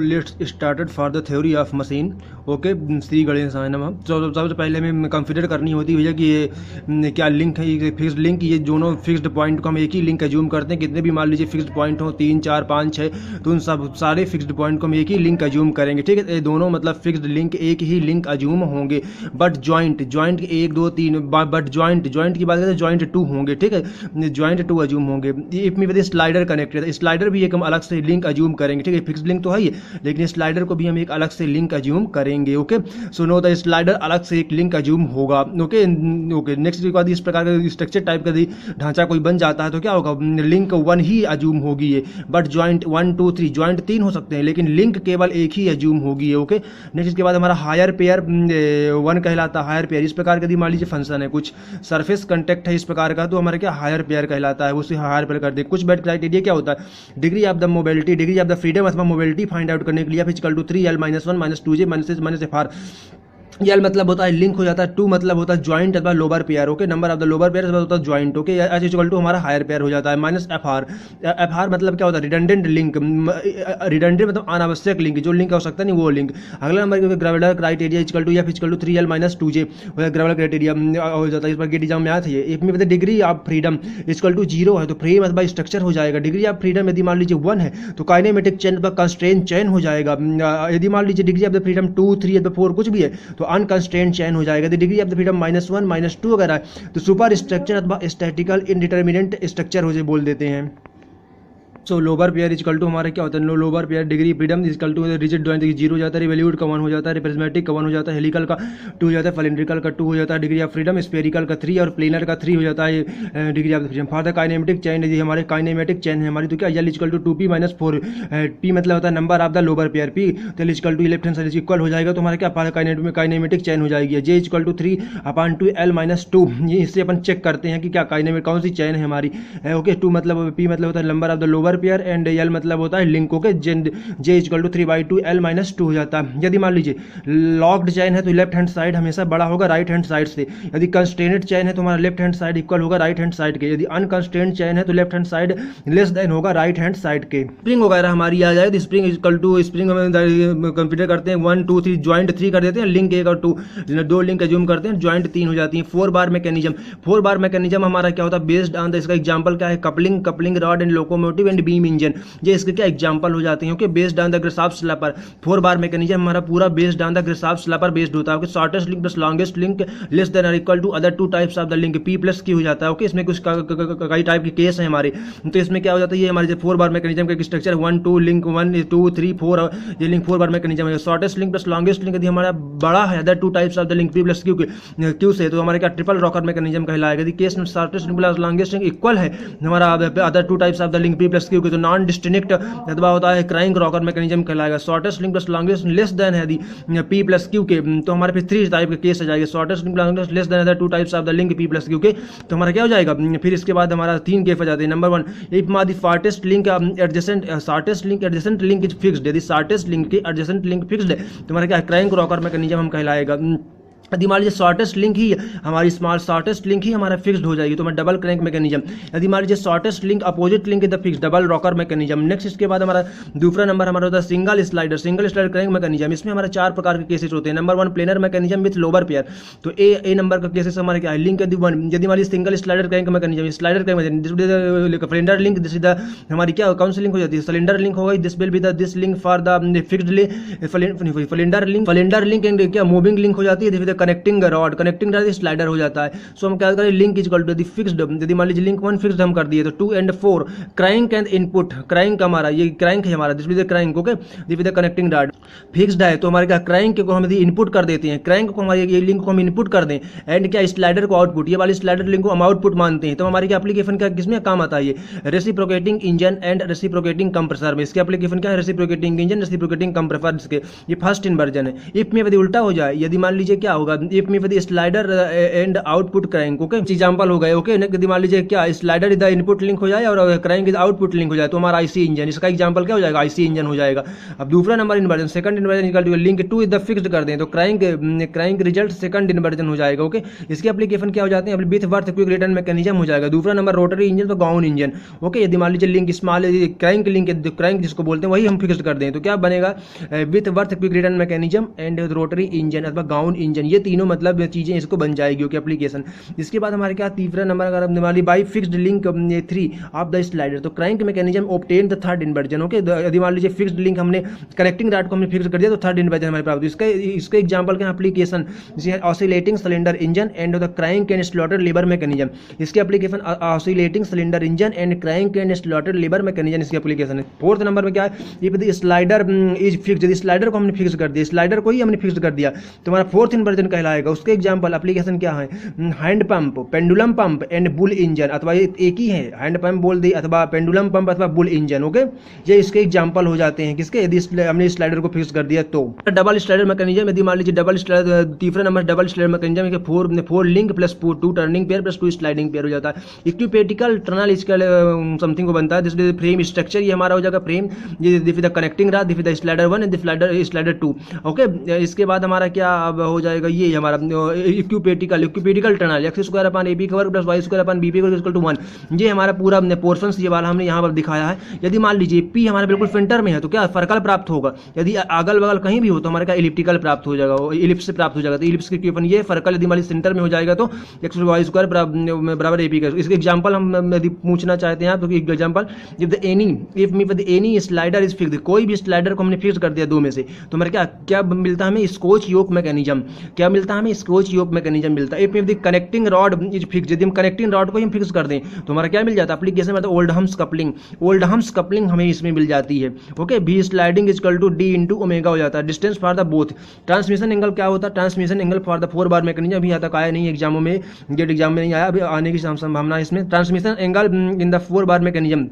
Let's started for the theory of machine. Okay, Shri गणेशाय नमः। तो सबसे पहले हमें कंसिडर करनी होती है भैया कि ये क्या लिंक है, ये फिक्स्ड लिंक, ये दोनों फिक्स्ड पॉइंट को हम एक ही लिंक एज्यूम करते हैं। कितने भी मान लीजिए फिक्स्ड पॉइंट हो 3 4 5 6, तो उन सब सारे फिक्स्ड पॉइंट को हम एक ही लिंक एज्यूम करेंगे। ठीक है, ये दोनों मतलब फिक्स्ड लिंक एक ही लिंक एज्यूम होंगे, बट जॉइंट 1 2 3, बट जॉइंट की बात करें तो जॉइंट 2 होंगे। ठीक है, जॉइंट 2 एज्यूम होंगे। इफ में विद स्लाइडर कनेक्टेड, स्लाइडर भी एक हम अलग से लिंक एज्यूम करेंगे। ठीक है, फिक्स्ड लिंक तो है ही, लेकिन स्लाइडर को भी हम एक अलग से लिंक एज्यूम करेंगे। Okay, so know the slider अलग से एक लिंक एज्यूम होगा। ओके ओके, नेक्स्ट के बाद इस प्रकार का स्ट्रक्चर टाइप का ढांचा कोई बन जाता है तो क्या होगा, लिंक 1 ही एज्यूम होगी ये, बट जॉइंट 1 2 3, जॉइंट 3 हो सकते हैं लेकिन लिंक केवल एक ही एज्यूम होगी। ओके, नेक्स्ट इसके बाद हमारा हायर पेयर 1 कहलाता है। हायर पेयर इस प्रकार का मान लीजिए फंक्शन है, कुछ सरफेस कंटेक्ट है इस प्रकार का, तो हमारा क्या हायर पेयर कहलाता है, उसे हायर पेयर कर दे। कुछ बेड क्राइटेरिया क्या होता है, degree of the mobility, degree of the freedom अथवा मोबिलिटी फाइंड आउट करने के लिए equal to 3L - 1 - 2J - FR। L मतलब होता है लिंक हो जाता है, 2 मतलब होता है जॉइंट अथवा lower pair. Okay, number of the lower pair होता है joint. Okay, H equal to हमारा हायर पेयर हो जाता है माइनस FR। FR मतलब क्या होता है, रिडंडेंट लिंक, रिडंडेंट मतलब अनावश्यक लिंक, जो लिंक हो सकता नहीं वो लिंक। अगला number Grubler criteria equal to equal to 3L - 2J Grubler criteria हो जाता है। इस पर गेट एग्जाम में आया था ये। एक में degree of freedom equal to 0 है तो फ्रेम अथवा स्ट्रक्चर हो जाएगा। डिग्री ऑफ फ्रीडम यदि मान लीजिए 1 है तो काइनेमेटिक चेन अथवा कंस्ट्रेंट चेन हो जाएगा। यदि मान लीजिए डिग्री ऑफ द फ्रीडम 2 3 अथवा 4 कुछ भी है तो अनकंस्ट्रेंट चेन हो जाएगा। डिग्री ऑफ द फ्रीडम -1 - 2 अगर है तो सुपर स्ट्रक्चर अथवा स्टैटिकल इंडिटरमिनेंट स्ट्रक्चर हो बोल देते हैं। So lower pair equal to हमारे क्या होता है, lower pair degree freedom equal to rigid joint 0 हो जाता है, रिवोल्यूट का 1 हो जाता है, रिप्रेजेंटेटिव का 1 हो जाता है, हेलिकल का 2 हो जाता है, सिलिंड्रिकल का 2 हो जाता है, डिग्री ऑफ फ्रीडम स्फेरिकल का 3 और प्लेनर का 3 हो जाता है degree of freedom. For the kinematic chain, यदि हमारे काइनेमेटिक चेन है हमारी तो क्या L equal to 2P - 4, P मतलब होता है number of the lower pair, P तो equal to left hand side equal हो जाएगा तो हमारे क्या काइनेमेटिक चेन हो जाएगी। J इक्वल टू 3/2L - 2, ये इससे अपन चेक करते हैं कि क्या काइनेमेटिक कौन सी चेन है हमारी। ओके, 2 मतलब P मतलब होता है number of the lower pair and L मतलब होता है link. Okay, J equal to 3/2L - 2 हो जाता है। यदि मान लीजिए लॉक्ड चेन है तो लेफ्ट हैंड साइड हमेशा बड़ा होगा राइट हैंड साइड से। यदि कंस्ट्रेंट चेन है तो हमारा लेफ्ट हैंड साइड इक्वल होगा राइट हैंड साइड के। यदि अनकंस्ट्रेंट चेन है तो left hand side less than होगा राइट हैंड साइड के। स्प्रिंग वगैरह हमारी आ जाए तो स्प्रिंग इक्वल टू स्प्रिंग हम कंसिडर करते हैं 1 2 3, जॉइंट 3 कर देते हैं, लिंक 1 और 2 लिंक एज्यूम करते हैं, जॉइंट 3 हो जाती है। 4 बार मैकेनिज्म हमारा क्या होता है, बेस्ड ऑन द, इसका एग्जांपल क्या है, coupling rod and locomotive and beam engine, ये इसके क्या एग्जांपल हो जाते हैं। Okay, based on the Grashof स्लैपर। 4 बार मैकेनिज्म हमारा पूरा बेस्ड ऑन द ग्रासाफ स्लैपर बेस्ड होता है। Okay, shortest link plus longest link less than और equal to other 2 types of the link, P + Q हो जाता है। ओके, इसमें कुछ कई टाइप के केस हैं हमारे, तो इसमें क्या हो जाता है, ये हमारे 4 बार मैकेनिज्म का स्ट्रक्चर 1 2 लिंक 1 2 3 4, ये लिंक 4 बार मैकेनिज्म है। Shortest link plus longest link यदि हमारा बड़ा है other 2 types of the link P + Q से तो हमारे क्या ट्रिपल रॉकर मैकेनिज्म कहलाएगा। यदि केस में shortest link plus longest link equal है हमारा other 2 types of the link P + Q के तो नॉन डिस्टिंक्ट अथवा होता है क्राइंग रॉकर मैकेनिज्म कहलाएगा। Shortest link plus longest less than है यदि P + Q के तो हमारे फिर 3 टाइप के केस आ जाएगा। Shortest link longest less than other 2 types of the link P + Q के तो हमारा क्या हो जाएगा, फिर इसके बाद हमारा 3 केस आ जाते हैं। Number 1, if the shortest link adjacent link is fixed, यदि शॉर्टेस्ट लिंक के एडजेसेंट लिंक फिक्स्ड है तो हमारा क्या क्राइंग रॉकर मैकेनिज्म हम कहलाएगा। यदि मान लीजिए शॉर्टेस्ट लिंक ही हमारी शॉर्टेस्ट लिंक ही हमारा फिक्स्ड हो जाएगी तो हमारा डबल क्रैंक मैकेनिज्म। यदि मान लीजिए shortest link opposite link is the fix, double rocker mechanism. Next इसके बाद हमारा दूसरा नंबर हमारा होता है सिंगल स्लाइडर क्रैंक मैकेनिज्म। इसमें हमारे 4 प्रकार के केसेस होते हैं। Number 1, planar mechanism with lower pair, तो ए नंबर का केसेस हमारे क्या है, लिंक यदि मान लीजिए single slider crank mechanism, slider crank cylinder link, this is the हमारी क्या कौन सी लिंक हो जाती है, सिलेंडर लिंक होगा, this will be the this link for the fixed cylinder link and क्या मूविंग लिंक हो जाती है, this is the connecting rod, connecting slider हो जाता है। सो हम क्या करें, लिंक इक्वल टू फिक्स्ड, यदि मान लीजिए लिंक 1 फिक्स्ड हम कर दिए तो 2 and 4 crank and input, crank हमारा ये क्रैंक है हमारा, this with the crank. Okay, this with the connecting rod fixed है तो हमारे क्या क्रैंक को हम यदि इनपुट कर देते हैं, क्रैंक को हमारे ये लिंक को हम इनपुट कर दें एंड क्या स्लाइडर को आउटपुट, ये वाली स्लाइडर लिंक को हम आउटपुट मानते हैं तो हमारी क्या एप्लीकेशन क्या किसमें काम आता है, ये reciprocating engine and reciprocating compressor में। इसके एप्लीकेशन क्या है, रेसिप्रोकेटिंग इंजन रेसिप्रोकेटिंग कंप्रेसर, इसके ये फर्स्ट इन्वर्जन है। इफ में यदि उल्टा हो जाए, यदि मान लीजिए क्या होगा, होगा if me the slider and output crank. Okay, example हो गए। ओके, मान लीजिए क्या स्लाइडर इधर इनपुट लिंक हो जाए और क्रैंक इधर आउटपुट लिंक हो जाए तो हमारा आईसी इंजन, इसका एग्जांपल क्या हो जाएगा, आईसी इंजन हो जाएगा। अब दूसरा नंबर इन्वर्जन, सेकंड इन्वर्जन निकाल दो, लिंक टू इधर फिक्स्ड कर दें तो क्रैंक रिजल्ट सेकंड इन्वर्जन हो जाएगा। ओके, इसके एप्लीकेशन क्या हो जाते हैं, with worth quick return mechanism हो जाएगा। दूसरा नंबर रोटरी इंजन तो गाउन इंजन। ओके, यदि मान लीजिए link small crank link crank जिसको बोलते हैं वही हम फिक्स्ड कर दें तो क्या बनेगा, Whitworth quick return mechanism and rotary engine अथवा गाउन इंजन, ये तीनों मतलब चीजें इसको बन जाएगी। Okay, application. इसके बाद हमारे क्या तीसरा नंबर अगर हमारी by fixed link 3 of the slider तो crank mechanism obtain the third inversion. Okay, यदि मान लीजिए फिक्स्ड लिंक हमने कनेक्टिंग रॉड को हमने फिक्स कर दिया तो थर्ड इन्वर्जन हमारे प्राप्त। इसका एग्जांपल क्या application, oscillating cylinder engine and the crank and slotter lever mechanism. इसके application oscillating cylinder engine and crank and slotter lever mechanism इसकी एप्लीकेशन है। फोर्थ नंबर में क्या है, if the slider is fixed, यदि स्लाइडर को हमने फिक्स कर दिया, स्लाइडर को ही हमने फिक्स कर दिया तो हमारा फोर्थ इन्वर्जन कहलाएगा। उसके एग्जांपल एप्लीकेशन क्या है, hand pump, pendulum pump and bull engine, अथवा ये एक ही है, हैंड पंप बोल दी अथवा पेंडुलम पंप अथवा बुल इंजन। ओके, ये इसके एग्जांपल हो जाते हैं किसके, यदि हमने स्लाइडर को फिक्स कर दिया तो। डबल स्लाइडर मैकेनिज्म, यदि मान लीजिए डबल स्लाइडर, तीसरा number double slider mechanism, four link plus 2 turning pair plus 2 sliding pair हो जाता है। इक्विपेटिकल टनल इसका समथिंग को बनता है, जिसमें फ्रेम स्ट्रक्चर ये हमारा हो जाएगा फ्रेम, ये the connecting rod, this the slider 1 and the slider 2। Okay, इसके बाद हमारा क्या अब हो जाएगा, ये हमारा इक्विपेटिकल टनल X square upon A B का वर्ग plus Y square upon B P वर्ग इक्वल टू 1। ये हमारा पूरा पोर्शन ये वाला हमने यहाँ पर दिखाया है। यदि मान लीजिए पी हमारे बिल्कुल सेंटर में है तो क्या सर्कल प्राप्त होगा, यदि अगल बगल कहीं भी हो तो हमारे क्या इलिप्टिकल प्राप्त हो जाएगा, इलिप्स से प्राप्त हो जाएगा। तो इलिप्स की इक्वेशन ये सर्कल यदि हमारे सेंटर में हो जाएगा तो एक्स वाई स्क्वायर बराबर ए पी का। इसके एग्जांपल हम यदि पूछना चाहते हैं तो example, if me with any slider is fixed, कोई भी स्लाइडर को हमने फिक्स कर दिया दो में से तो हमारे क्या क्या मिलता है हमें, स्कॉच योक मैकेनिज्म। क्या मिलता है हमें, स्कॉच योक मैकेनिज्म मिलता है। If me with connecting rod is fixed, यदि हम कनेक्टिंग रॉड को हम फिक्स कर दें तो हमारा क्या मिल जाता है, एप्लीकेशन मतलब Oldham's coupling, Oldham's coupling हमें इसमें मिल जाती है। Okay, B sliding is equal to D into omega हो जाता है। Distance for the both, transmission angle क्या होता है, transmission angle for the 4 bar mechanism, अभी यहाँ तक आया नहीं एग्जामों में, गेट एग्जाम में नहीं आया, अभी आने की संभावना है इसमें। Transmission angle in the 4 bar mechanism,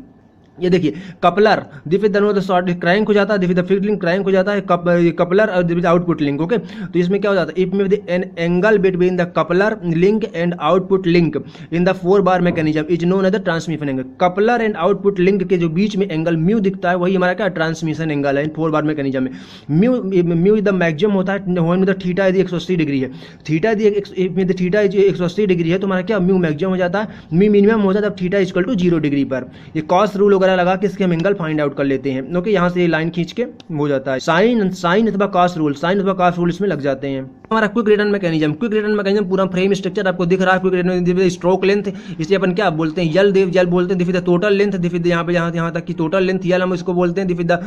ये देखिए कपलर दिफ दोनों शॉर्ट क्रैंक हो जाता है, दिफ फिक्स्ड लिंक क्रैंक हो जाता है, कपलर और दिफ आउटपुट लिंक। ओके, तो इसमें क्या हो जाता है, इफ में an angle between the coupler link and output link in the 4 bar mechanism is known as the transmission angle. Coupler and output link के जो बीच में एंगल म्यू दिखता है वही हमारा क्या ट्रांसमिशन एंगल है 4 बार मैकेनिज्म में। म्यू इज द मैक्सिमम होता है व्हेन द थीटा यदि 180 डिग्री है, थीटा यदि थीटा 180 डिग्री है तो हमारा क्या म्यू मैक्सिमम हो जाता है, म्यू मिनिमम हो जाता है थीटा इक्वल टू 0 डिग्री पर। ये कॉस रूल वगैरह लगा के इसके हम एंगल फाइंड आउट कर लेते हैं। ओके, यहाँ से लाइन खींच के हो जाता है। साइन अथवा कॉस रूल इसमें लग जाते हैं। हमारा क्विक रिटर्न मैकेनिज्म, पूरा फ्रेम स्ट्रक्चर आपको दिख रहा है। क्विक रिटर्न स्ट्रोक लेंथ, इसे अपन क्या बोलते हैं, यल बोलते हैं। दिफ द टोटल लेंथ, दिफ यहाँ पे यहाँ तक की टोटल लेंथ यल हम इसको बोलते हैं। दिफ द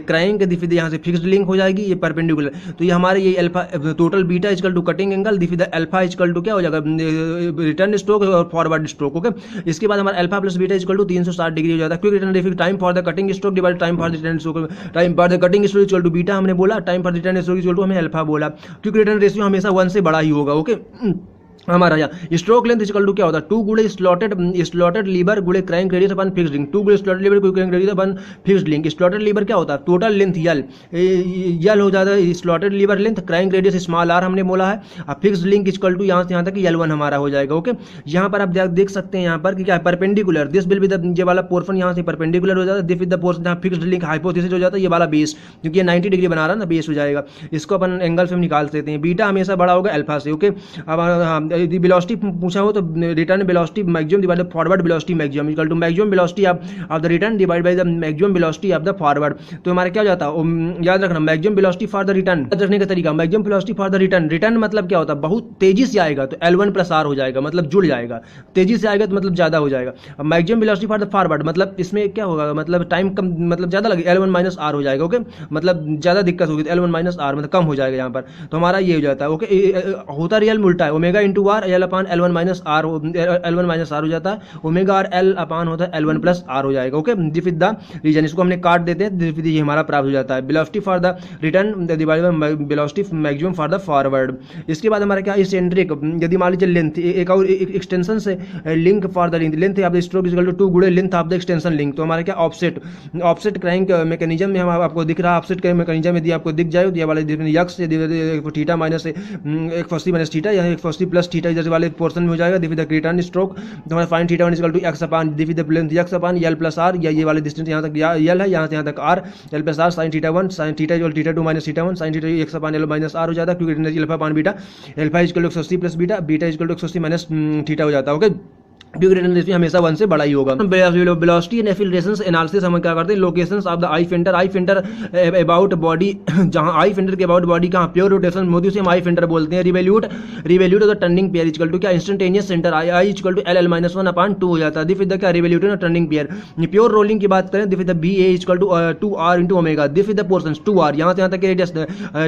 क्रैंक, दिफ यहाँ से फिक्स्ड लिंक हो जाएगी, ये परपेंडिकुलर, तो ये हमारे ये alpha total beta equal to cutting angle, दिफ द अल्फा इक्वल टू क्या हो जाएगा रिटर्न स्ट्रोक और फॉरवर्ड स्ट्रोक। ओके, इसके बाद हमारा alpha plus beta equal to 360 degree हो जाता है। Quick return time for the cutting stroke divide time for the return stroke, time for the cutting stroke equal to beta हमने बोला, time for the return stroke equal to हमें alpha बोला। Quick return ratio हमेशा 1 से बड़ा ही होगा। Okay, हमारा यहाँ स्ट्रोक लेंथ इक्वल टू क्या होता है, 2 गुणे स्लॉटेड लीवर गुणे crank radius upon fixed link, 2 गुणे स्लॉटेड लीवर गुणे crank radius upon fixed link. Slotted lever क्या होता है, टोटल लेंथ यल हो जाता है slotted lever length, crank radius small R हमने बोला है, अब फिक्स्ड लिंक इक्वल टू यहाँ से यहाँ तक L1 हमारा हो जाएगा। ओके, यहाँ पर आप देख सकते हैं यहाँ पर कि क्या है perpendicular, this will be the ये वाला पोर्शन यहाँ से परपेंडिकुलर हो जाता है, दिस विद द पोर्शन जहाँ फिक्स्ड लिंक हाइपोथेसिस हो जाता है, ये वाला बेस क्योंकि ये 90 डिग्री बना रहा है ना, बेस हो जाएगा। इसको अपन एंगल से हम निकाल सकते हैं, बीटा हमेशा बड़ा होगा अल्फा से। ओके, अब वेलोसिटी पूछा हो तो return velocity maximum divide by forward velocity maximum equal to maximum velocity of the return divide by the maximum velocity of the forward. तो हमारा क्या हो जाता है, याद रखना maximum velocity for the return, याद रखने का तरीका maximum velocity for the return मतलब क्या होता है, बहुत तेजी से आएगा तो L1 प्लस R हो जाएगा, मतलब जुड़ जाएगा, तेजी से आएगा तो मतलब ज्यादा हो जाएगा। अब maximum velocity for the forward मतलब इसमें क्या होगा, मतलब टाइम कम, मतलब ज्यादा लगेगा, L1 माइनस R हो जाएगा। ओके, मतलब ज्यादा दिक्कत होगी तो L1 माइनस R मतलब कम हो जाएगा यहाँ पर, तो हमारा ये हो जाता है। ओके, होता रियल उल्टा है, omega into into R, L upon L one minus R हो जाता है, ओमेगा आर एल अपान होता है एल वन प्लस आर हो जाएगा। Okay, this is the reason, इसको हमने काट देते हैं, ये हमारा प्राप्त हो जाता है। Velocity for the return divided by velocity maximum for the forward. इसके बाद हमारा क्या इसेंट्रिक, यदि मान लीजिए लेंथ, एक और एक्सटेंशन से link for the length of the stroke is equal to 2 गुणे length of the extension link, तो हमारा क्या ऑफसेट क्रैंक मैकेनिज्म में हम आपको दिख रहा है, ऑफसेट के मैकेनिज्म यदि आपको दिख जाए तो ये वाले x theta minus 180 minus theta या 180 प्लस थीटा जैसे वाले पोर्शन में हो जाएगा। This is the return stroke, तो हमारा sine theta 1 equal to X upon this is the length X upon L plus R, या ये वाले डिस्टेंस यहाँ तक एल है, यहाँ से यहाँ तक R, L plus R sine theta 1 sine theta equal theta 2 minus theta 1 sine theta X upon L minus R हो जाता है, क्योंकि alpha upon beta, alpha equal to 180 plus beta, beta equal to 180 minus theta हो जाता है। Okay, क्योंकि return ratio हमेशा 1 से बड़ा ही होगा। वेलोसिटी एंड एक्सीलरेशन एनालिसिस हम क्या करते हैं, locations of the I centre about body, जहां आई फिंटर के अबाउट बॉडी कहां प्योर रोटेशन मोदी से हम आई फिंटर बोलते हैं। Revolute of the turning pair equal to क्या instantaneous centre I equal to L minus 1 upon 2 हो जाता है। दिस इज द क्या revolute of turning pair. Pure rolling की बात करें, this is the B A equal to 2r into omega, this is the portion 2r, यहाँ से यहाँ तक रेडियस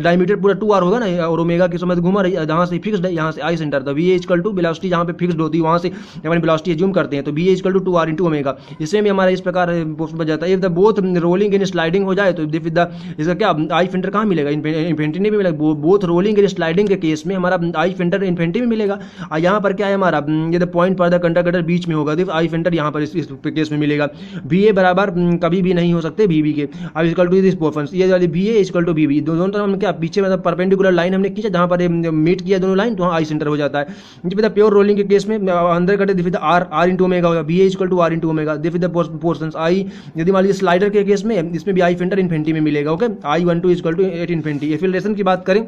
डायमीटर पूरा 2r होगा ना, और ओमेगा की समय घुमा रही है, जहाँ से फिक्स्ड है यहाँ से आई सेंटर, तो V A equal to velocity जहाँ पे फिक्स्ड होती है वहाँ से अपनी वेलोसिटी जूम करते हैं, तो B A equal to 2r into omega, इसमें भी हमारा इस प्रकार पोस्ट बन जाता है। If the both rolling and sliding हो जाए तो दिस इज द, इसका क्या आई फिंटर कहाँ मिलेगा, इन्फिनिटी में मिलेगा। बोथ रोलिंग एंड स्लाइडिंग के केस में हमारा आई फिंटर इन्फिनिटी में मिलेगा, और यहाँ पर क्या है हमारा ये द पॉइंट पर द कंडक्टर बीच में होगा, आई फिंटर यहाँ पर इस केस में मिलेगा। बी ए बराबर कभी भी नहीं हो सकते बी बी के, अब इक्वल टू दिस पोर्शन, ये वाली B A equal to B B, दोनों तरफ हम क्या पीछे मतलब परपेंडिकुलर लाइन हमने खींचा, जहाँ पर मीट किया दोनों लाइन, तो वहाँ आई सेंटर हो जाता है। जब प्योर रोलिंग के केस में अंदर कटे this is the R into omega होगा, B A equal to R into omega, this is the portions I. यदि मान लीजिए स्लाइडर के केस में इसमें भी आई फिंटर इन्फिनिटी में मिलेगा। Okay, I 1 2 equal to 8 infinity. Acceleration की बात करें,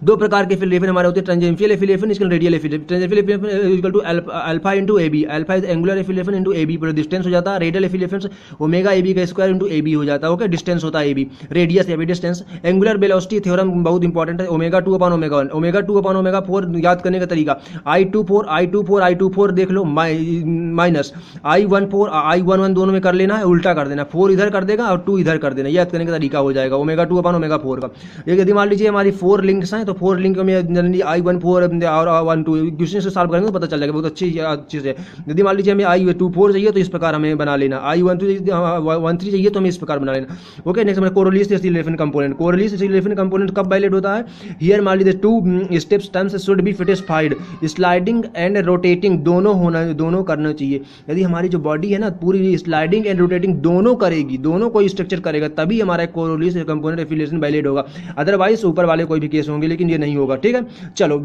दो प्रकार के एफिलिएशन हमारे होते हैं, टेंजेंशियल एफिलिएशन, इसके radial acceleration. Tangential acceleration equal to alpha into A B, alpha is angular acceleration into A B पर डिस्टेंस हो जाता है। Radial acceleration omega A B का स्क्वायर इंटू ए बी हो जाता है। ओके, डिस्टेंस होता है ए बी, रेडियस या डिस्टेंस। एंगुलर वेलोसिटी थ्योरम बहुत इंपॉर्टेंट है, omega 2 upon omega 1, omega 2 upon omega 4 याद करने का तरीका, I24 देख लो माइनस I14 दोनों में कर लेना है, उल्टा कर देना, 4 इधर कर देगा और 2 इधर कर देना, याद करने का तरीका हो जाएगा ओमेगा 2 अपान ओमेगा 4 का। यदि मान लीजिए हमारी 4 लिंक्स हैं, तो 4 लिंक में जनरली I14 और I12 क्वेश्चन से सॉल्व करेंगे तो पता चल जाएगा, बहुत अच्छी चीज़ है। यदि मान लीजिए हमें I24 चाहिए तो इस प्रकार हमें बना लेना, I13 चाहिए तो हमें इस प्रकार बना लेना। ओके, नेक्स्ट हमारे correlation acceleration component. Correlation acceleration component कब वायलेट होता है, हियर मान लीजिए 2 steps terms should be satisfied, sliding and rotating दोनों करना चाहिए। यदि हमारी जो बॉडी है ना पूरी स्लाइडिंग एंड रोटेटिंग दोनों करेगी, दोनों को स्ट्रक्चर करेगा, तभी हमारा कोरिलेशन कंपोनेंट एफिलिएशन वैलिड होगा, अदरवाइज ऊपर वाले कोई भी केस होंगे लेकिन ये नहीं होगा। ठीक है, चलो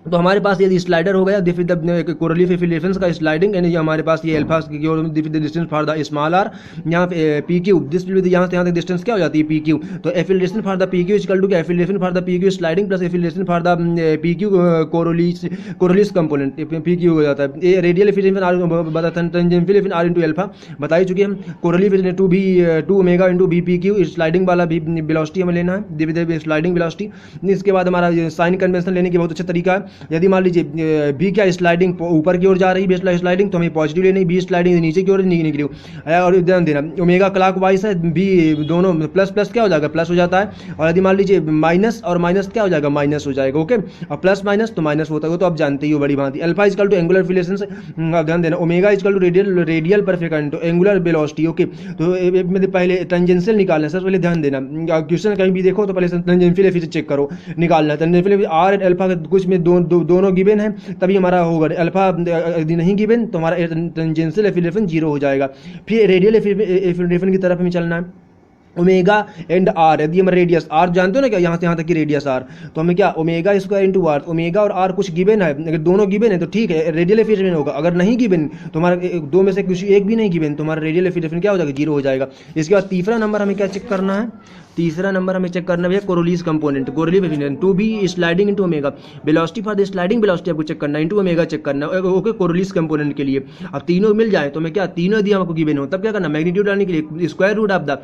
तो हमारे पास यदि स्लाइडर हो गया, this is the Coriolis acceleration का स्लाइडिंग, यानी हमारे पास ये अल्फा की ओर distance for the small R, यहाँ पे पी क्यू, दिस यहाँ से यहाँ तक डिस्टेंस क्या हो जाती है पी क्यू, तो acceleration for the P Q equal to क्या, acceleration for the P Q sliding plus acceleration for the P Q Coriolis component P Q हो जाता है। ये radial acceleration tangential R into alpha बता ही चुके हम। Coriolis 2 omega into B P Q, sliding वाला भी वेलोसिटी हमें लेना है, स्लाइडिंग वेलोसिटी। इसके बाद हमारा साइन कन्वेंशन लेने की बहुत अच्छा तरीका है। यदि मान लीजिए बी क्या स्लाइडिंग ऊपर की ओर जा रही है, स्लाइडिंग तो हमें पॉजिटिव लेनी, बी स्लाइडिंग नीचे की ओर निगेटिव, और ध्यान देना ओमेगा क्लॉकवाइज है, बी दोनों प्लस प्लस क्या हो जाएगा, प्लस हो जाता है, और यदि मान लीजिए माइनस और माइनस क्या हो जाएगा, माइनस हो जाएगा। ओके, और प्लस माइनस तो माइनस होता है, वो तो आप जानते ही हो बड़ी भांति। Alpha equal to angular acceleration से ध्यान देना, omega equal to radial perfect angular velocity. Okay, तो पहले टेंजेंशियल निकालना है, सबसे पहले ध्यान देना, क्वेश्चन कहीं भी देखो तो पहले टेंजेंशियल एफिलिएशन चेक करो, निकालना टेंजेंशियल आर एंड अल्फा कुछ में दोनों गिवन है तभी हमारा होगा। अल्फा यदि नहीं गिवन तो हमारा टेंजेंशियल एफिलिएशन 0 हो जाएगा। फिर रेडियल एफिलिएशन की तरफ हमें चलना है, ओमेगा एंड आर, यदि हम रेडियस आर जानते हो ना क्या, यहाँ से यहाँ तक की रेडियस आर, तो हमें क्या omega square into R, omega और आर कुछ गिवन है, अगर दोनों गिवन है तो ठीक है रेडियल एफिलिएशन होगा, अगर नहीं गिवन तो हमारा दो में से कुछ एक भी नहीं गिवन तो हमारा रेडियल एफिलिएशन क्या हो जाएगा, 0 हो जाएगा। इसके बाद तीसरा नंबर हमें क्या चेक करना है, तीसरा नंबर हमें चेक करना है correlation component, correlation affiliation 2b sliding into omega, velocity for the sliding velocity आपको चेक करना है, इनटू ओमेगा चेक करना है। ओके, कोरिलेशन कंपोनेंट के लिए अब तीनों मिल जाए तो मैं क्या, तीनों यदि हमको गिवन हो तब क्या करना, मैग्नीट्यूड डालने के लिए square root of the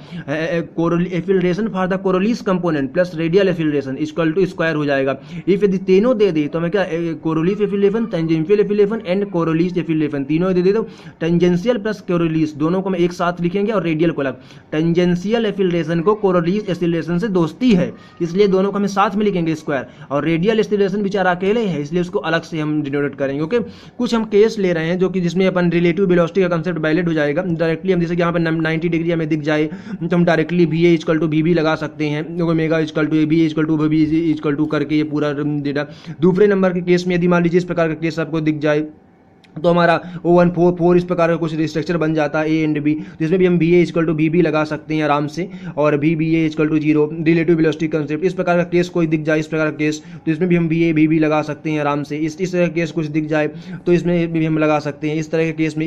acceleration for the correlation component plus radial acceleration equal to square हो जाएगा। इफ यदि तीनों दे दे तो मैं क्या, correlation affiliation, tangential affiliation and correlation affiliation तीनों दे दो, टेंजेंशियल प्लस कोरिलेशन दोनों को हम एक साथ लिखेंगे और रेडियल को अलग, टेंजेंशियल एफिलिएशन को कोरिलेशन एक्सीलरेशन से दोस्ती है, इसलिए दोनों को हमें साथ में लिखेंगे स्क्वायर, और रेडियल एक्सीलरेशन बेचारा अकेले है इसलिए उसको अलग से हम डिनोट करेंगे। ओके, कुछ हम केस ले रहे हैं जो कि जिसमें अपन रिलेटिव वेलोसिटी का कंसेप्ट वैलिड हो जाएगा। डायरेक्टली हम जैसे कि यहाँ पर 90 डिग्री हमें दिख जाए तो हम directly V A equal to V B लगा सकते हैं, omega equal to A B equal to B equal to करके ये पूरा डेटा। दूसरे नंबर के केस में यदि मान लीजिए इस प्रकार का केस आपको दिख जाए तो हमारा O144 इस प्रकार का कुछ स्ट्रक्चर बन जाता है ए एंड बी, जिसमें भी हम B A equal to B B लगा सकते हैं आराम से, और B A equal to 0 relative velocity concept. इस प्रकार का केस कोई दिख जाए इस प्रकार का केस तो इसमें भी हम बी बी लगा सकते हैं आराम से। इस तरह का केस कुछ दिख जाए तो इसमें भी हम लगा सकते हैं। इस तरह के केस में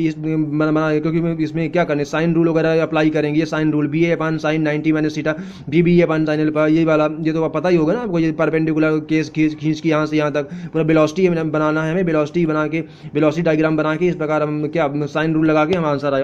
क्योंकि इसमें क्या करने साइन रूल वगैरह अप्लाई करेंगे, sine rule B A upon sine 90 minus theta B A upon sine alpha, ये वाला ये तो पता ही होगा ना आपको। ये परपेंडिकुलर केस खींच के यहाँ से यहाँ तक पूरा वेलोसिटी बनाना है हमें, वेलोसिटी बना के वेलोसिटी डायग्राम बना के इस प्रकार हम क्या साइन रूल लगा के हम आंसर आए।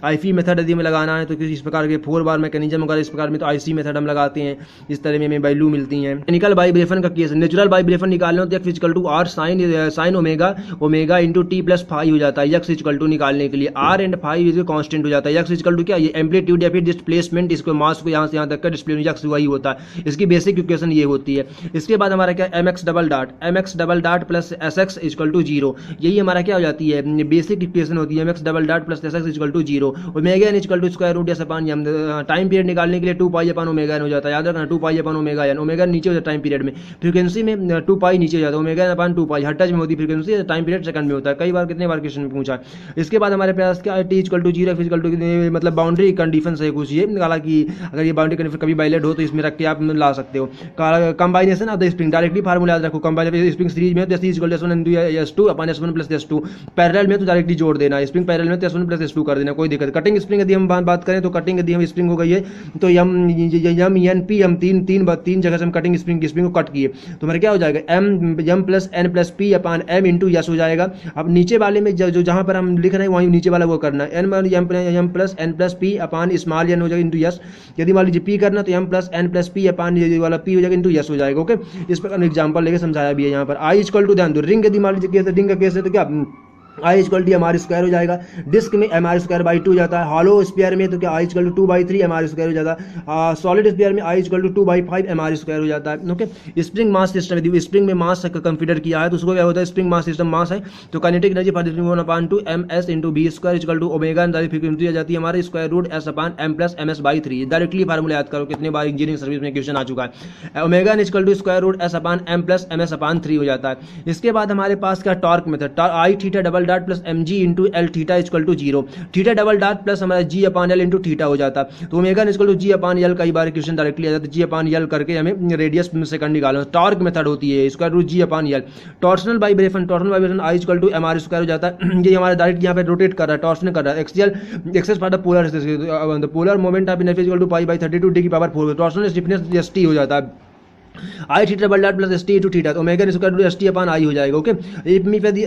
आईसी मेथड यदि हमें लगाना है तो इस प्रकार के 4 बार मैकेनिज्म वगैरह इस प्रकार में तो आईसी मेथड हम लगाते हैं, इस तरह में हमें वैल्यू मिलती है। मैकेनिकल वाइब्रेशन का केस, नेचुरल वाइब्रेशन निकालना होता है X equal to R sine omega into T plus five हो जाता है एक्स इक्वल टू निकालने के लिए। आर एंड फाइव कांस्टेंट हो जाता है, एक्स इक्वल टू क्या ये एम्पलीट्यूड या फिर डिस्प्लेसमेंट, इसको मास को यहाँ से यहाँ तक का डिस्प्ले एक्स वही होता है। इसकी बेसिक इक्वेशन ये होती है। इसके बाद हमारा क्या M X double dot plus S X equal to 0, यही हमारा क्या हो जाती है बेसिक इक्वेशन होती है। mx double dot plus S X equal to 0, omega N equal to square root S upon M. Time period निकालने के लिए 2 पाई अपान ओमेगा एन हो जाता है, याद रखना 2 पाई अपान ओमेगा एन। ओमेगा नीचे हो जाता है टाइम पीरियड में, फ्रीक्वेंसी में 2 पाई नीचे हो जाता है, ओमेगा एन अपान 2 पाई हर टच में होती है फ्रीक्वेंसी, टाइम पीरियड सेकंड में होता है। कई बार कितने बार क्वेश्चन में पूछा। इसके बाद हमारे पास क्या T equal to 0 equal to मतलब बाउंड्री कंडीशन है कुछ ये निकाला कि अगर ये बाउंड्री कंडीशन कभी वायलेट हो तो इसमें रख के आप ला सकते हो। Combination of the spring, directly formula याद रखो, कंबाइनेशन स्प्रिंग सीरीज में S equal to S1 S2 upon S1 plus S2, parallel में तो डायरेक्टली जोड़ देना, स्प्रिंग पैरेलल में तो S1 प्लस S2 कर देना, कोई दिक्कत। कटिंग स्प्रिंग यदि हम बात करें तो कटिंग यदि हम स्प्रिंग हो गई है तो यम एन पी हम तीन जगह से हम कटिंग स्प्रिंग को कट किए तो हमारा क्या हो जाएगा M plus N plus P upon M into S हो जाएगा। अब नीचे वाले में जो जहां पर हम लिख रहे हैं वहीं नीचे वाला वो करना है, M plus N plus P upon small N हो जाएगा इंटू यस। यदि मान लीजिए पी करना तो M plus N plus P upon ये वाला पी हो जाएगा इंटू यस हो जाएगा। ओके, इस पर एग्जाम्पल लेके समझाया भी है यहाँ पर। आई इक्वल टू ध्यान दो, रिंग यदि मान लीजिए केस रिंग का केस है तो क्या I equal to M R square हो जाएगा, डिस्क में एम आर स्क्वायर बाई 2 जाता है, हॉलो स्फीयर में तो क्या I equal to 2/3 M R square हो जाता है, सॉलिड स्फीयर में I equal to 2/5 M R square हो जाता है। ओके, स्प्रिंग मास सिस्टम यदि स्प्रिंग में मास कंसीडर किया है तो उसको क्या होता है स्प्रिंग मास सिस्टम मास है तो kinetic energy for spring 1/2 ms into B square equal to omega frequency आ जाती है हमारे square root s upon m plus ms/3। Directly formula याद करो, कितने बार इंजीनियरिंग सर्विस में क्वेश्चन आ चुका है। Omega equal to square root s upon m plus ms/3 हो जाता है। इसके बाद हमारे पास क्या torque method, I theta double dot plus mg into L theta equal to 0, theta double dot plus हमारा G upon L into theta हो जाता है। तो omega equal to G upon L, कई बार क्वेश्चन डायरेक्टली आ जाता है जी अपान एल करके हमें रेडियस सेकंड निकालना। टॉर्क मेथड होती है square root G upon L. Torsional vibration I equal to M R square हो जाता है। ये हमारा डायरेक्ट यहाँ पे रोटेट कर रहा है, टॉर्शन कर रहा है। Axial axis for the polar moment of inertia equal to pi by 32 D की power 4, torsional stiffness S T हो जाता है। I theta double dot plus S T to theta तो omega square to S T upon I हो जाएगा। Okay,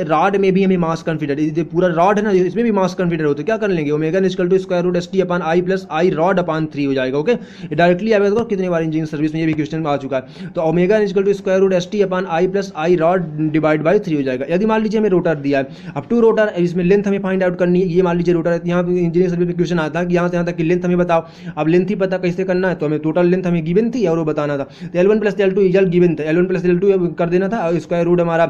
rod में भी हमें मास कंसीडर, पूरा रॉड है ना इसमें भी मास कंसीडर होता है, क्या कर लेंगे omega equal to square root S T upon I plus I rod upon 3 हो जाएगा। ओके, डायरेक्टली आएगा तो कितने बार इंजीनियरिंग सर्विस में ये भी क्वेश्चन आ चुका है। तो omega equal to square root S T upon I plus I rod divide by 3 हो जाएगा। यदि मान लीजिए हमें रोटर दिया है, अब 2 रोटर, इसमें लेंथ हमें फाइंड आउट करनी है। ये मान लीजिए रोटर है, यहाँ पे इंजीनियरिंग सर्विस में क्वेश्चन आता है कि यहाँ से यहाँ तक की लेंथ हमें बताओ। अब लेंथ ही पता कैसे करना है तो हमें टोटल लेंथ हमें गिवन थी और वो बताना था। तो L1 plus L2 equal given था, L1 प्लस L2 कर देना था। स्क्वायर रूट हमारा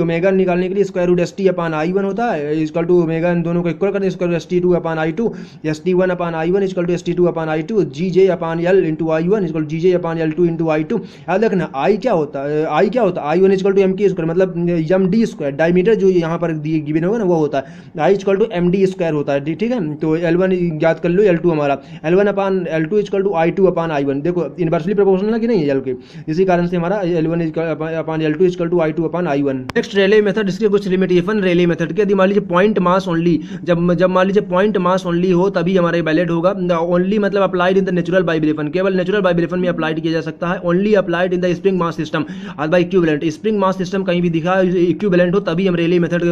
ओमेगा निकालने के लिए square root S T upon I 1 होता है इक्वल टू ओमेगा इन दोनों को इक्वल कर दें square root S T 2 upon I 2, S T 1 upon I 1 equal to S T 2 upon I 2, G J upon L into I 1 equal G J upon L2 into I 2। याद रखना आई क्या होता है, आई क्या होता है I 1 equal to M K square मतलब M D square, diameter जो यहाँ पर गिवन होगा ना वो होता है I equal to M D square होता है। ठीक है, तो L1 याद कर लो, L2 हमारा L1 upon L2 equal to I 2 upon I 1। देखो इनवर्सली प्रोपोर्शनल है कि नहीं है L के, इसी कारण से हमारा L1 upon L2 equal to I2 upon I1। Next Rayleigh method, इसके कुछ लिमिटेशन रेले मेथड के। यदि मान लीजिए पॉइंट मास ओनली, जब मान लीजिए पॉइंट मास ओनली हो तभी हमारा वैलिड होगा। ओनली मतलब applied in the natural vibration, केवल नेचुरल वाइब्रेशन में अप्लाइड किया जा सकता है। Only applied in the spring mass system अथवा इक्विवेलेंट, स्प्रिंग मास सिस्टम कहीं भी दिखा इक्विवेलेंट हो तभी हम रेले मेथड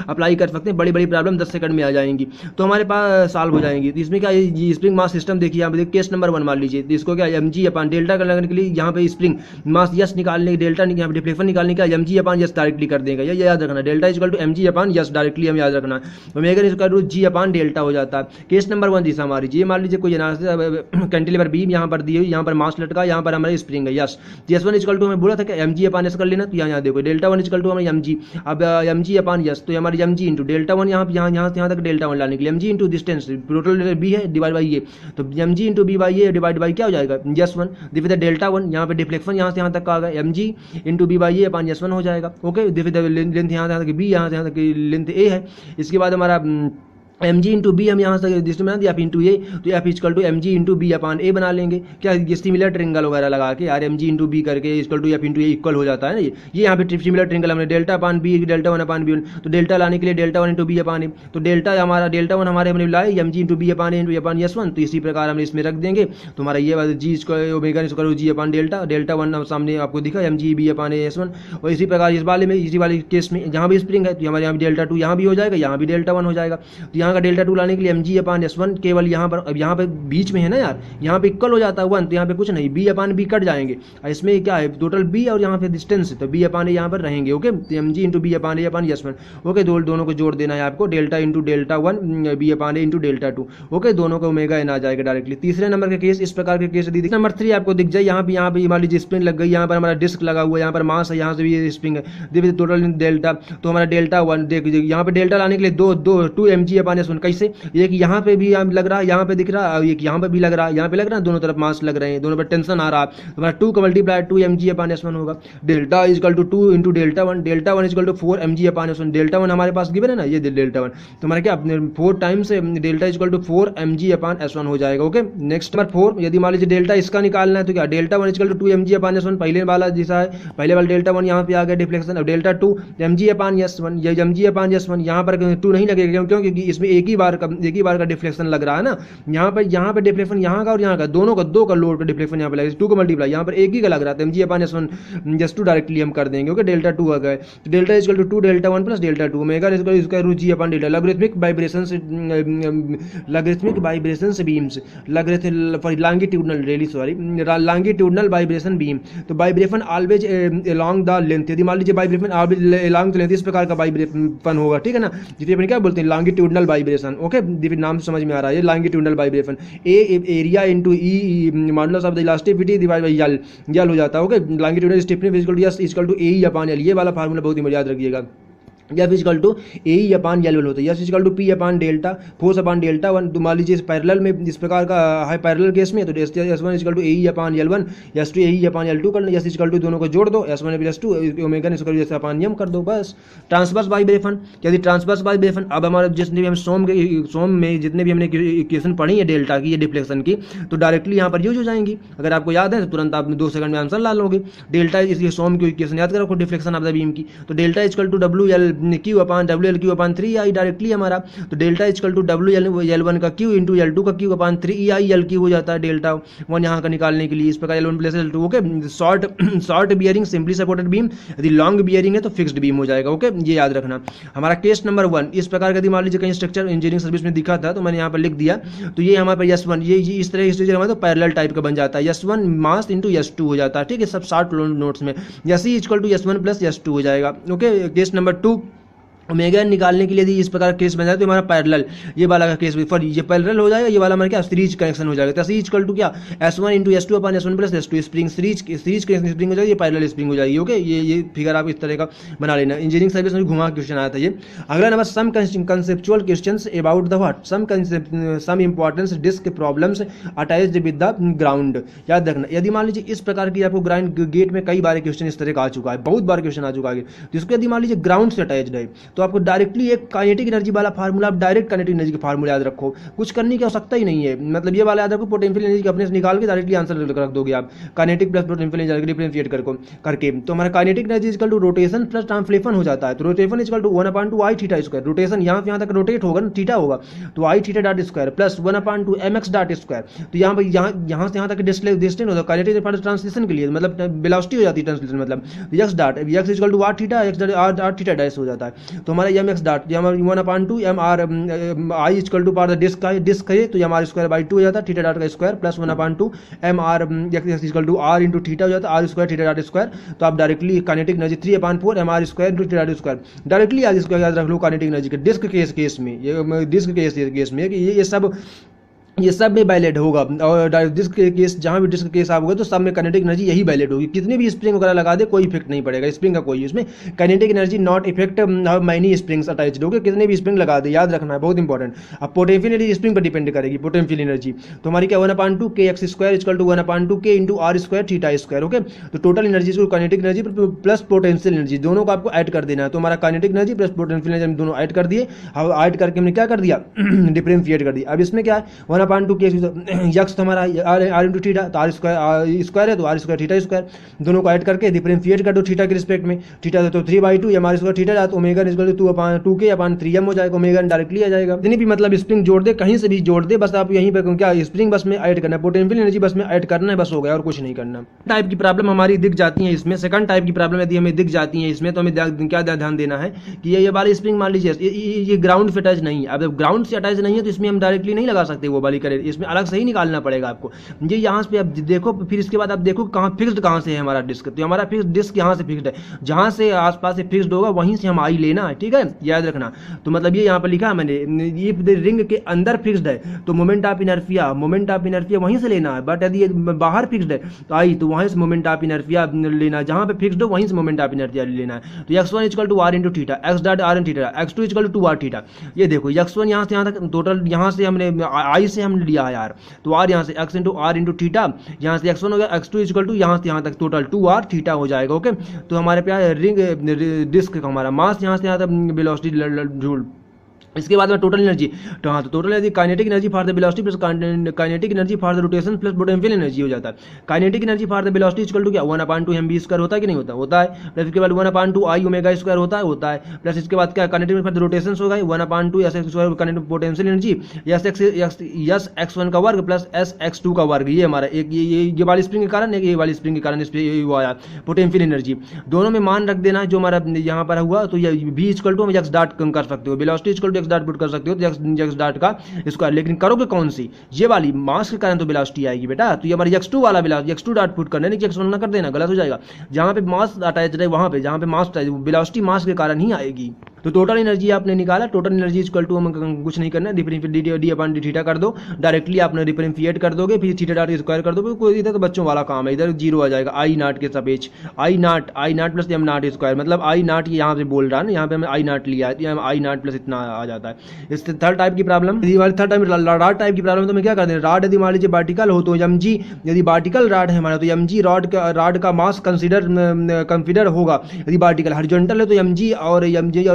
अप्लाई कर सकते हैं। बड़ी बड़ी प्रॉब्लम 10 सेकंड में आ जाएंगी तो हमारे पास सॉल्व हो जाएंगी। इसमें क्या स्प्रिंग मास सिस्टम देखिए, आप केस नंबर 1 मान लीजिए, इसको क्या एम जी अपान डेल्टा करने के लिए यहाँ पे स्प्रिंग स्प्रिंग मास यस निकालने डेल्टा डिफ्लेक्शन निकालने का M G upon S directly कर देगा, ये याद रखना, delta equal to M G upon S directly हम याद रखना, omega equal to G upon delta हो जाता है। केस नंबर 1 दिशा हमारी जी, मान लीजिए कोई कैंटिलीवर बीम यहाँ पर दी हुई, यहाँ पर मास लटका, यहाँ पर हमारे स्प्रिंग है S, S one equal to हमें बोला था कि एम जी अपान एस कर लेना, तो यहाँ देखो डेल्टा वन इक्वल टू हमारे एम जी, अब एम जी अपान यस तो हमारी M G into delta one, यहाँ तक डेल्टा वन लाने के लिए M G into distance total B है डिवाइड बाई ए, तो M G into B by A divide by क्या हो जाएगा यस वन, दिफ द डेल्टा वन, यहाँ पे डिफ्लेक्शन यहाँ से यहाँ तक का आ गया M G into B by A upon S one हो जाएगा। ओके, दिफ द लेंथ यहाँ तक बी, यहाँ तक लेंथ ए है। इसके बाद हमारा एम जी इंटू बी हम यहाँ से डिस्टेंस बना दिया, एफ इंटू ए, तो F equal to M G into B upon A बना लेंगे, क्या ये सिमिलर ट्रिंगल वगैरह लगा के यार एम जी इंटू बी करके equal to F into A equal हो जाता है ना, ये यहाँ पे सिमिलर ट्रिंगल हमने delta upon B delta one upon B one, तो डेल्टा लाने के लिए delta one into B upon A, तो डेल्टा वन हमारे हमने लाए M G into B upon A into upon S one, तो इसी प्रकार हम इसमें रख देंगे, तो हमारा ये G omega equal to G upon delta, delta one सामने आपको दिखा M G B upon A S one, और इसी प्रकार इस वाले केस में जहाँ भी स्प्रिंग है तो हमारे यहाँ डेल्टा टू यहाँ भी हो जाएगा, यहाँ भी डेल्टा वन हो जाएगा, तो यहाँ का डेल्टा टू लाने के लिए M G upon S one केवल यहाँ पर, अब यहाँ पे बीच में है ना यार, यहाँ पे इक्वल हो जाता है वन, तो यहाँ पे कुछ नहीं, बी अपान बी कट जाएंगे, इसमें क्या है टोटल बी और यहाँ पे डिस्टेंस, तो बी अपान ए यहाँ पर रहेंगे। Okay, M G into B upon A upon S one, okay, दोनों को जोड़ देना है आपको, delta into delta one B upon A into delta two, okay, दोनों को ओमेगा एन आ जाएगा डायरेक्टली। तीसरे नंबर के केस इस प्रकार के केस दी, नंबर 3 आपको दिख जाए, यहाँ पे मान लीजिए स्प्रिंग लग गई, यहाँ पर हमारा डिस्क लगा हुआ है, यहाँ पर मास है, यहाँ से भी स्प्रिंग है, टोटल डेल्टा, तो हमारा डेल्टा वन देख लीजिए, यहाँ पे डेल्टा लाने के लिए two M G upon S one, कैसे, एक यहाँ पे भी लग रहा है, यहाँ पे दिख रहा है, एक यहाँ पे भी लग रहा है, यहाँ पे लग रहा है, दोनों तरफ मास लग रहे हैं, दोनों पर टेंशन आ रहा है, तो हमारा 2 का multiply 2 M G upon S one होगा, delta equal to 2 into delta one equal to 4 M G upon S one, delta one हमारे पास गिवन है ना, ये डेल्टा वन, तो हमारा क्या 4 times delta equal to 4 M G upon S one हो जाएगा। ओके, नेक्स्ट नंबर 4, यदि मान लीजिए डेल्टा इसका निकालना है तो क्या delta one equal to 2 M G upon S one, पहले वाला जैसा है, पहले वाला डेल्टा वन यहाँ पे आ गया डिफ्लेक्शन, अब delta 2 M G upon S one, ये M G upon S one यहाँ पर 2 नहीं लगेगा, क्यों, क्योंकि इसमें एक ही बार का डिफ्लेक्शन लग रहा है ना, यहाँ पे डिफ्लेक्शन यहाँ का और यहाँ का दोनों का 2 का लोड का डिफ्लेक्शन यहाँ पे लगेगा, 2 का मल्टीप्लाई यहाँ पर एक ही का लग रहा है, M G upon S one just 2 directly हम कर देंगे। ओके, डेल्टा 2 आ गए, तो delta equal to 2 delta 1 plus delta 2 omega इसका root G upon delta, logarithmic vibrations beams longitudinal longitudinal vibration beam, तो vibration always along the length, यदि मान लीजिए वाइब्रेशन अलोंग द लेंथ, इस प्रकार का वाइब्रेशन होगा, ठीक है ना, जिसे अपन क्या बोलते हैं लॉन्गिट्यूडनल वाइब्रेशन। ओके, नाम समझ में आ रहा है, ये longitudinal vibration, A area into E modulus of the elasticity divide by L हो जाता है। Okay, longitudinal stiffness equal to A upon L, ये वाला फार्मूला बहुत ही याद रखिएगा, F equal to A upon L one होता है, S equal to P upon delta force upon delta one, तो मान लीजिए इस पैरेलल में इस प्रकार का है पैरेलल केस में, तो S one equal to A upon L one, S two A upon L two कर लो, एस इक्वल टू दोनों को जोड़ दो, S one plus two omega equal to upon M कर दो, बस। ट्रांसवर्स वाइब्रेशन, यदि ट्रांसवर्स वाइब्रेशन, अब हमारे जितने भी हम सोम में जितने भी हमने इक्वेशन पढ़ी है डेल्टा की, ये डिफ्लेक्शन की, तो डायरेक्टली यहाँ पर यूज हो जाएंगी, अगर आपको याद है तो तुरंत आप 2 सेकंड में आंसर ला लोगे। डेल्टा इसलिए सोम की इक्वेशन याद करो, डिफ्लेक्शन ऑफ द बीम की, तो delta equal to W L Q upon WL upon 3 directly हमारा, तो डेल्टा इक्वल टू WL1 का Q इंटू L2 का Q अपान 3 EI हो जाता है डेल्टा वन यहाँ का निकालने के लिए, इस प्रकार L1 plus L2। Okay, short bearing simply supported beam, यदि लॉन्ग बियरिंग है तो फिक्स्ड बीम हो जाएगा। ओके, ये याद रखना। हमारा केस नंबर 1 इस प्रकार का, यदि मान लीजिए कहीं स्ट्रक्चर इंजीनियरिंग सर्विस में दिखा था तो मैंने यहाँ पर लिख दिया, तो ये हमारे पास S1 ये इस तरह स्ट्रक्चर हमारा तो पैरेलल टाइप का बन जाता है, S1 मास इंटू S2 हो जाता है, ठीक है, सब शॉर्ट नोट्स में, S equal to S1 plus S2 हो जाएगा। ओके, केस नंबर 2 ओमेगा निकालने के लिए यदि इस प्रकार केस बन जाए तो हमारा पैरेलल ये वाला का केस फॉर ये पैरेलल हो जाएगा, ये वाला हमारा क्या सीरीज कनेक्शन हो जाएगा, तो सी इक्वल टू क्या S1 into S2 upon S1 plus S2 spring series connection spring हो जाएगी, ये पैरेलल स्प्रिंग हो जाएगी। ओके, ये फिगर आप इस तरह का बना लेना, इंजीनियरिंग सर्विस में घुमा क्वेश्चन आया था ये। अगला नंबर some conceptual questions about the what some importance disk problems attached with the ground, याद रखना। यदि मान लीजिए इस प्रकार की आपको ग्राउंड गेट में कई बार क्वेश्चन इस तरह का आ चुका है, बहुत बार क्वेश्चन आ चुका है, जिसको यदि मान लीजिए ग्राउंड से अटैच्ड है तो आपको डायरेक्टली एक काइनेटिक एनर्जी वाला फार्मूला, आप डायरेक्ट काइनेटिक एनर्जी का फार्मूला याद रखो, कुछ करने की आवश्यकता ही नहीं है, मतलब ये वाला याद रखो, पोटेंशियल एनर्जी का अपने से निकाल के डायरेक्टली आंसर रख दोगे आप, kinetic plus potential energy differentiate करके, तो हमारा kinetic energy equal to rotation plus translation हो जाता है, तो rotation equal to 1/2 I theta square, rotation यहाँ से यहाँ तक रोटेट होगा ना, थीटा होगा, तो I theta dot square plus 1/2 mx dot square, तो यहाँ पर यहाँ से यहाँ तक डिस्टेंस होता है काइनेटिक ट्रांसलेशन के लिए, मतलब वेलोसिटी हो जाती है ट्रांसलेशन, मतलब x dot x equal to r theta x dot r theta dash हो जाता है, तो हमारा एम एक्स डॉट हमारा 1/2 M R I equal to power disk का डिस्क है तो एम आर स्क्वायर बाई 2 हो जाता है थीटा डॉट का square plus 1/2 M R equal to R into theta हो जाता है R square theta dot square. तो आप directly kinetic energy 3/4 M R square into theta dot square directly आज इसको याद रख लो काइनेटिक एनर्जी के डिस्क केस में ये डिस्क केस में कि ये सब में वैलिड होगा और डिस्क केस जहाँ भी डिस्क केस होगा तो सब में काइनेटिक एनर्जी यही वैलिड होगी। कितने भी स्प्रिंग वगैरह लगा दे कोई इफेक्ट नहीं पड़ेगा स्प्रिंग का कोई इसमें kinetic energy not effect many springs attached होगी कितने भी स्प्रिंग लगा दे याद रखना है बहुत इंपॉर्टेंट। अब पोटेंशियल एनर्जी स्प्रिंग पर डिपेंड करेगी पोटेंशियल एनर्जी तो हमारी क्या 1/2 के एक्स स्क्वायर इक्वल टू 1/2 के into R square theta square okay. तो टोटल एनर्जी को kinetic energy plus potential energy दोनों को आपको ऐड कर देना है। तो हमारा kinetic energy plus potential energy दोनों ऐड कर दिए अब ऐड करके हमने क्या कर दिया डिफरेंशिएट कर दिया। अब इसमें क्या है 1/2 के यक्स तो हमारा आर इंटू थीटा तो आर स्क्वायर है तो आर स्क्वायर थीटा स्क्वायर दोनों को ऐड करके डिफरेंशिएट कर दो थीटा के रिस्पेक्ट में थीटा तो 3/2 एम आर स्क्वायर थीटा तो ओमेगा इक्वल टू 2k/3m हो जाएगा ओमेगा डायरेक्टली आ जाएगा। जितनी भी मतलब स्प्रिंग जोड़ दे कहीं से भी जोड़ दे बस आप यहीं पर क्या स्प्रिंग बस में ऐड करना है पोटेंशियल एनर्जी बस में ऐड करना है बस हो गया और कुछ नहीं करना। टाइप की प्रॉब्लम हमारी दिख जाती है इसमें सेकंड टाइप की प्रॉब्लम यदि हमें दिख जाती है इसमें तो हमें क्या ध्यान देना है कि ये वाली स्प्रिंग मान लीजिए ये ग्राउंड से अटैच नहीं है। अब ग्राउंड से अटैच नहीं है तो इसमें हम डायरेक्टली नहीं लगा सकते वो वाली करें इसमें अलग से ही निकालना पड़ेगा आपको ये यहाँ पे आप देखो फिर इसके बाद आप देखो कहाँ फिक्स्ड कहाँ से है हमारा डिस्क तो हमारा फिक्स डिस्क यहाँ से फिक्स्ड है जहाँ से आसपास से फिक्स्ड होगा वहीं से हम आई लेना है ठीक है याद रखना। तो मतलब ये यहाँ पर लिखा है मैंने ये रिंग के अंदर फिक्स्ड है तो मोमेंट ऑफ इनर्शिया वहीं से लेना है बट यदि ये बाहर फिक्स्ड है तो आई तो वहीं से मोमेंट ऑफ इनर्शिया लेना है जहाँ पे फिक्स्ड हो वहीं से मोमेंट ऑफ इनर्शिया लेना है। तो x1 equal to R into theta X dot R in theta x2 equal to 2r theta ये देखो x1 यहाँ से यहाँ तक टोटल यहाँ से हमने आई से हमने लिया है यार तो आर यहाँ से x into R into theta यहाँ से x1 हो गया x2 इक्वल टू यहाँ से यहाँ तक टोटल 2r थीटा हो जाएगा ओके। तो हमारे पे रिंग डिस्क का हमारा मास यहाँ से यहाँ तक वेलोसिटी जूल इसके बाद में टोटल एनर्जी तो हाँ तो total energy kinetic energy for the velocity plus kinetic energy for the rotation plus potential energy हो जाता है। Kinetic energy for the velocity equal to क्या 1/2 mv स्क्वायर होता है कि नहीं होता है प्लस इसके बाद 1/2 i ओमेगा स्क्वायर होता है प्लस इसके बाद क्या काइनेटिक फॉर द रोटेशन होगा 1/2 s square kinetic potential energy yes x1 का वर्ग प्लस s x2 का वर्ग ये हमारा एक ये वाली स्प्रिंग के कारण ये वाली स्प्रिंग के कारण इस पे वो आया पोटेंशियल एनर्जी दोनों में मान रख देना है जो हमारा यहाँ पर हुआ तो ये v इक्वल टू हम x डॉट कर सकते हो velocity equal to x dot put कर सकते हो एक्स डॉट का स्क्वायर लेकिन करोगे कौन सी ये वाली मास के कारण तो वेलोसिटी आएगी बेटा तो ये हमारी x2 वाला वेलोसिटी x2 डॉट पुट करना नहीं कि x1 ना कर देना गलत हो जाएगा जहां पे मास अटैच रहे वहां पे जहां पे मास वेलोसिटी मास के कारण ही आएगी। तो टोटल एनर्जी आपने निकाला टोटल एनर्जी इक्वल टू हम कुछ नहीं करना डी थीटा कर दो डायरेक्टली आपने डिफरेंशिएट कर दोगे फिर थीटा डॉट स्क्वायर कर दोगे कोई इधर तो बच्चों वाला काम है इधर जीरो आ जाएगा आई नॉट के सापेक्ष I naught plus M naught square मतलब आई नॉट यहाँ पे बोल रहा है ना यहाँ पे हमें आई नॉट लिया है तो आई नॉट प्लस इतना आ जाता है। इससे थर्ड टाइप की प्रॉब्लम थर्ड राड टाइप की प्रॉब्लम तो मैं क्या कर दें राड यदि मान लीजिए वर्टिकल हो तो एम जी यदि वर्टिकल राड है हमारा तो एम जी राड का मास कंसिडर होगा यदि वर्टिकल हॉरिजॉन्टल है तो एम जी और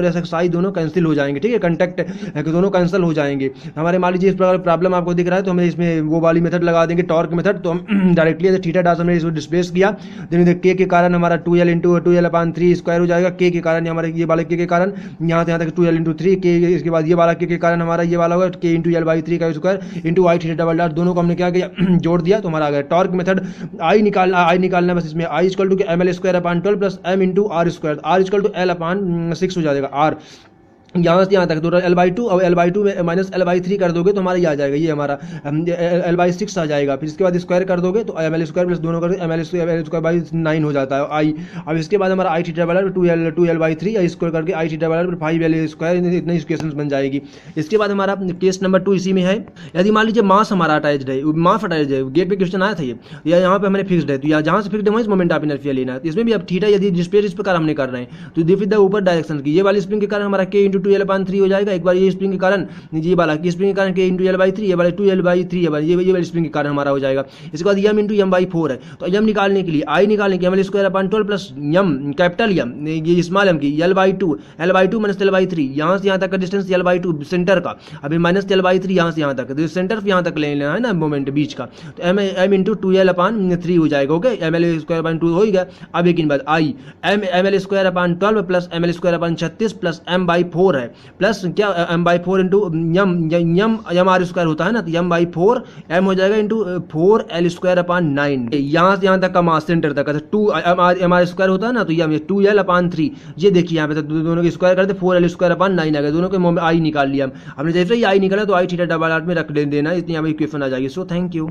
एस एक्स आई दोनों कैंसिल हो जाएंगे ठीक है कंटेक्ट दोनों कैंसिल हो जाएंगे। हमारे मान लीजिए इस प्रकार प्रॉब्लम आपको दिख रहा है तो हमें इसमें वो वाली मेथड लगा देंगे टॉर्क मेथड तो हम डायरेक्टली थीटा डॉट हमने इसको डिस्प्लेस किया के के कारण हमारा 2l इंटू 2l/3 स्क्वायर हो जाएगा के कारण हमारे ये वाले के कारण यहाँ से यहाँ तक 2l इंटू 3 के इसके बाद ये वाला के कारण हमारा ये वाला होगा के इंटू l/3 का स्क्वायर इंटू आई थीटा डबल डॉट दोनों को हमने क्या किया जोड़ दिया तो हमारा आ गया टॉर्क मेथड आई निकालना बस इसमें I equal to ml square upon 12 plus m into R square R equal to l/6 हो जाएगा आर यहाँ से यहाँ तक टोटल l/2 और l/2 में माइनस l/3 कर दोगे तो हमारा ये आ जाएगा ये हमारा l/6 आ जाएगा फिर इसके बाद स्क्वायर कर दोगे तो ml स्क्वायर प्लस दोनों कर ml स्क्वायर बाई 9 हो जाता है आई। अब इसके बाद हमारा आई थीटा बराबर 2l/3 स्क्वायर करके आई थीटा बराबर 5l स्क्वायर इतनी इक्वेशन बन जाएगी। इसके बाद हमारा केस नंबर 2 इसी में है यदि मान लीजिए मास हमारा अटैच्ड है मास अटैच्ड है गेट पे क्वेश्चन आया था ये या यहाँ पे हमारे फिक्स्ड है तो यहाँ जहाँ से फिक्स्ड है वहीं मोमेंट ऑफ इनर्शिया लेना है। इसमें भी अब थीटा यदि डिस्प्लेस इस प्रकार हमने कर रहे हैं तो दिस द ऊपर डायरेक्शन की ये वाली स्प्रिंग के कारण हमारा k 2l/3 हो जाएगा एक बार ये स्प्रिंग के कारण ये वाला की स्प्रिंग के कारण k इंटू l/3 ये वाला 2l/3 ये वाली स्प्रिंग के कारण हमारा हो जाएगा। इसके बाद m इंटू m/4 है तो m निकालने के लिए i निकालने के ml square upon 12 plus m capital m ये स्मॉल m की l/2 माइनस l/3 यहाँ से यहाँ तक का डिस्टेंस l/2 सेंटर का अभी माइनस l/3 यहाँ से यहाँ तक तो सेंटर से यहाँ तक ले लेना है ना मोमेंट बीच का तो m इंटू 2l/3 हो जाएगा ओके ml स्क्वायर अपॉन 2 हो गया। अब एक बात i ml square upon 12 plus ml square upon 36 plus m/4 4 है, प्लस क्या m/4 into M R square होता है ना, तो m/4 m हो जाएगा इंटू 4l²/9। यहाँ से यहाँ तक का मास सेंटर तक का 2 एम आर स्क्वायर होता है ना, तो ये 2l/3। ये देखिए यहाँ पे तो दोनों के स्क्वायर करते 4l²/9 आ गया, दोनों के आई निकाल लिया हमने। जैसे ही आई निकाला तो आई थीटा डबल आर में रख देना, इतनी हमें इक्वेशन आ जाएगी। So thank you.